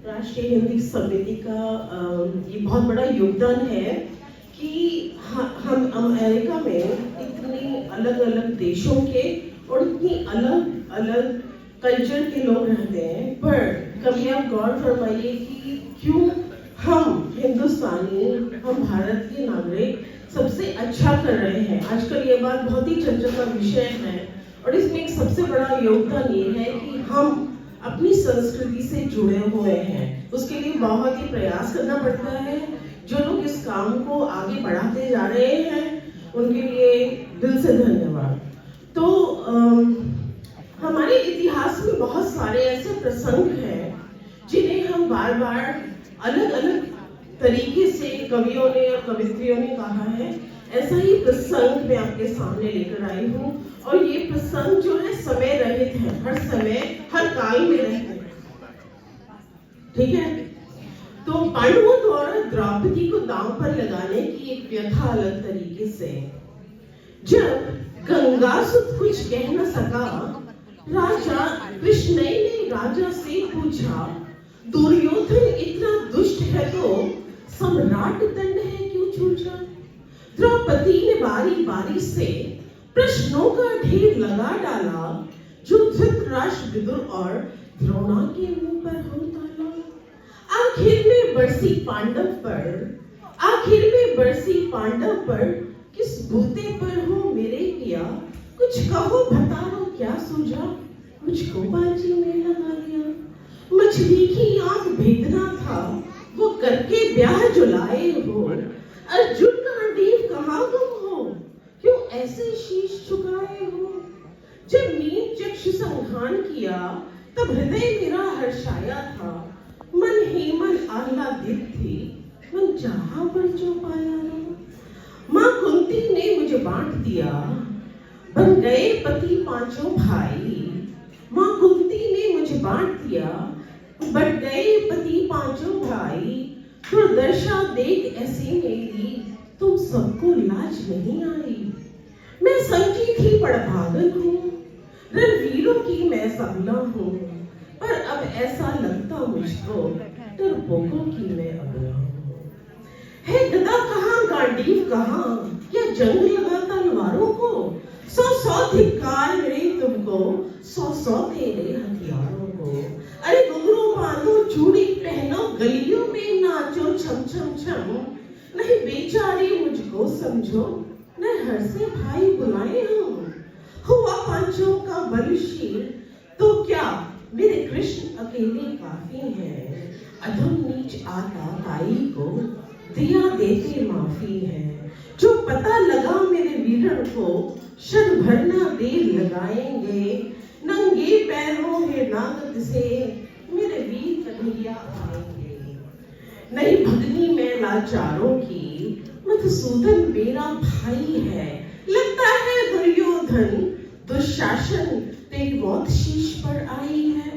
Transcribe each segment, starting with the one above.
राष्ट्रीय हिंदी समिति का ये बहुत बड़ा योगदान है कि हम अमेरिका में इतनी अलग अलग देशों के और इतनी अलग अलग कल्चर के लोग रहते हैं, पर कभी आप गौर फरमाइए कि क्यों हम हिंदुस्तानी, हम भारत के नागरिक सबसे अच्छा कर रहे हैं। आजकल ये बात बहुत ही चर्चा का विषय है और इसमें एक सबसे बड़ा योगदान ये है कि हम अपनी संस्कृति से जुड़े हुए हैं। उसके लिए बहुत ही प्रयास करना पड़ता है। जो लोग इस काम को आगे बढ़ाते जा रहे हैं उनके लिए दिल से धन्यवाद। तो हमारे इतिहास में बहुत सारे ऐसे प्रसंग हैं जिन्हें हम बार बार अलग अलग तरीके से कवियों ने और कवित्रियों ने कहा है। ऐसा ही प्रसंग मैं आपके सामने लेकर आई हूँ और ये प्रसंग जो है समय रहित है, हर समय हर काल में रहते हैं। ठीक है, तो पांडवों द्वारा द्रौपदी को दांव पर लगाने की एक व्यथा अलग तरीके से। जब गंगासुत कुछ कह न सका, राजा कृष्ण ने राजा से पूछा, दुर्योधन इतना दुष्ट है तो सम्राट दंड है क्यों छूछा। द्रौपदी ने बारी बारी से प्रश्नों का ढेर लगा डाला, जो धृतराष्ट्र, विदुर और द्रोणा के मुंह पर हो ताला। आखिर में बरसी पांडव पर किस बूते पर हो मेरे किया। कुछ कहो बताओ क्या सूझा, मुझको बाजी में लगा लिया। मछली की आंख भेदना था, वो करके ब्याह जुलाए हो। अर्जुन का देव कहाँ गुम हो, क्यों ऐसे शीश झुकाए हो। जब नीम चक्षु संघान किया, तब हृदय मेरा हर्षाया था। मन ही मन आह्लादित थी, मन चाहा पर जो पाया ना। माँ कुंती ने मुझे बांट दिया, बन गए पति पांचों भाई। माँ कुंती ने मुझे बांट दिया, बन गए पति पांचों भाई। दुर्दशा देख ऐसी मेरी, तुम सबको लाज नहीं आई। मैं समझी थी बड़भागन हूँ, रणवीरों की मैं सबला हूँ। पर अब ऐसा लगता मुझको, डरपोकों की मैं अबला हूँ। है गदा कहाँ, गांडीव कहाँ, क्या जंग लगा तलवारों को। 100 धिक्कार मिले तुमको, 100 तेरे हथियारों को। अरे घुंघरू बांधो, चूड़ी पहनो, गलियों में नाचो छम छम छम। नहीं बेचारी मुझको समझो, न हर से भाई बुलाए हम। हुआ पांचों का बलशील, तो क्या मेरे कृष्ण अकेले काफी हैं। अधम नीच आता ताई को, दिया देते माफी है। जो पता लगा मेरे वीरण को, क्षण भर ना देर लगाएंगे। नंगे पैरों में नागत से, मेरे वीर कन्हैया आएंगे। नहीं भगनी में लाचारों की, मधुसूदन मेरा भाई है। लगता है दुर्योधन, दुशासन तेरी मौत शीश पर आई है।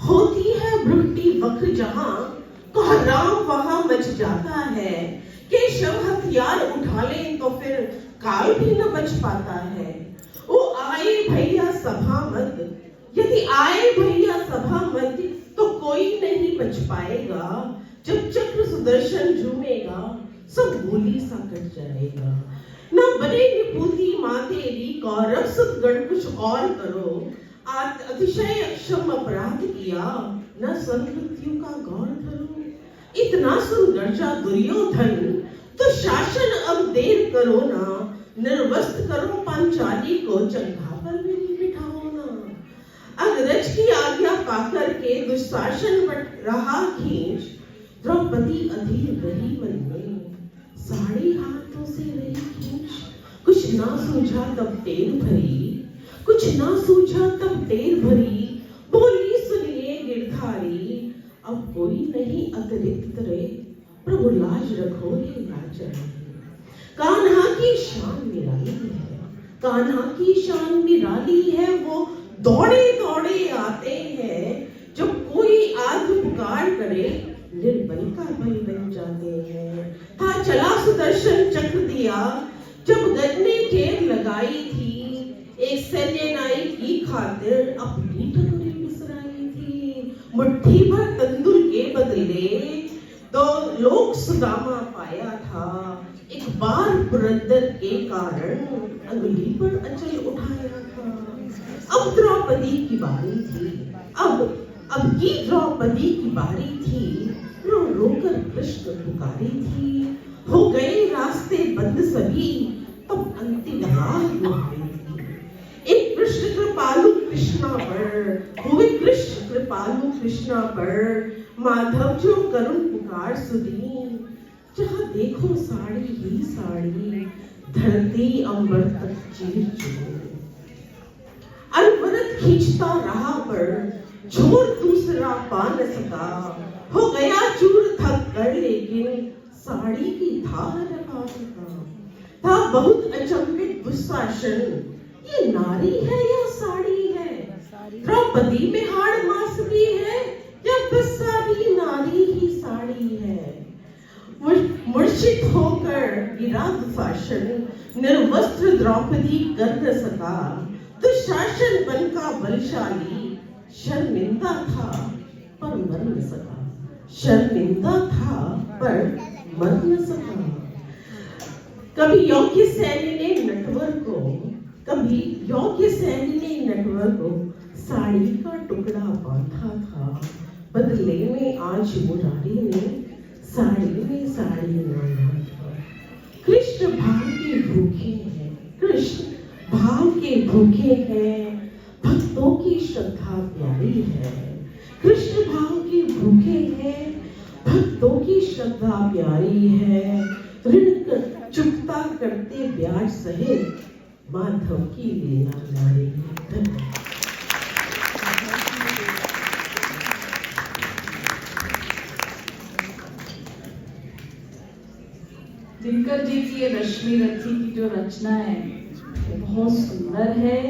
होती है भ्रुकुटी वक्र जहां, कोहराम वहां मच जाता है। केशव हथियार उठा ले तो फिर काल भी न बच पाता है। वो आए भैया सभा मत, यदि आए भैया सभा मत, तो कोई नहीं बच पाएगा। जब चक्र सुदर्शन झूमेगा, सब गोली सा कट जाएगा। न बने निपुती माँ तेरी, कौरव सब गण कुछ और करो। अतिशय अक्षम अपराध किया, न मृत्यु का गौर धरो। इतना सुन गर्जा दुर्योधन, तो शासन अब देर करो ना। निर्वस्त करो पांचाली को, चंगा पर मेरी बिठाओ ना। अग्रज की आज्ञा पाकर के दुशासन बट रहा खींच। द्रौपदी अधीर रही मन में, साड़ी हाथों से रही खींच। कुछ ना सूझा तब टेर भरी, कुछ ना सूझा तब टेर भरी। बोली सुनिए गिरधारी, अब कोई नहीं अतिरिक्त रे। प्रभु लाज रखो हे राजा। कान्हा की शान निराली है, कान्हा की शान निराली है। वो दौड़े दौड़े आते हैं, जब कोई आग पुकार करे, निर्बल का बल बन जाते हैं। था चला सुदर्शन चक्र दिया, जब गद ने टेर लगाई थी। एक सैन्यनाई की खातिर अपनी टंगड़ी बिसराई थी। मुट्ठी भर तंदुर के बदले सुदामा पाया था, एक बार पुरंदर के कारण अंगुली पर अचल उठाया था। अब द्रौपदी की बारी थी, अब की द्रौपदी की बारी थी, रो रो कर कृष्ण पुकारी थी। हो गए रास्ते बंद सभी, तब अंतिम राह थी। एक कृष्ण कृपालु कृष्णा पर हुए, कृष्ण कृपालु कृष्णा पर माधव जो करुण पुकार सुनी। जहाँ देखो साड़ी ही साड़ी, धरती अंबर तक चीर चूर। अनवरत खींचता रहा पर छोर दूसरा पा न सका। हो गया चूर थक कर लेकिन साड़ी की धार लगा सका। था बहुत अचंभित दुशासन, ये नारी है या साड़ी है? द्रौपदी में हाड़ मास भी है या बसारी नारी ही साड़ी है? मूर्छित होकर गिरा दुशासन, निर्वस्त्र द्रौपदी कर न सका। दुशासन बन का बलशाली, शर्मिंदा था पर मर न सका। शर्मिंदा था पर मर न सका। कभी योग्य सैन्य ने नटवर को साड़ी का टुकड़ा बांधा था। बदले में आज मुरारी ने साड़ी में साड़ी बांधा था। कृष्ण भाव के भूखे हैं, कृष्ण भाव के भूखे हैं, भक्तों की श्रद्धा प्यारी है। कृष्ण भाव के भूखे हैं, भक्तों की श्रद्धा प्यारी है। ऋण चुकता करते ब्याज सहित, माधव की लीला न्यारी है। दिनकर जी की ये रश्मि रथी की जो रचना है वो बहुत सुंदर है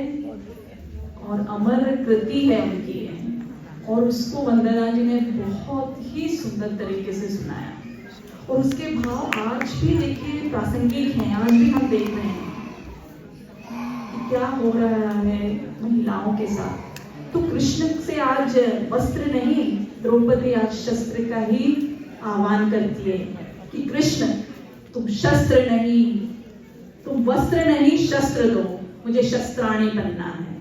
और अमर कृति है उनकी है, और उसको वंदना जी ने बहुत ही सुंदर तरीके से सुनाया। और उसके भाव आज भी देखिए प्रासंगिक हैं। आज भी हम देख रहे हैं कि क्या हो रहा है महिलाओं के साथ। तो कृष्ण से आज वस्त्र नहीं, द्रौपदी आज शस्त्र का ही आह्वान करती है कि कृष्ण तुम शस्त्र नहीं, तुम वस्त्र नहीं शस्त्र दो, मुझे शस्त्राणी बनना है।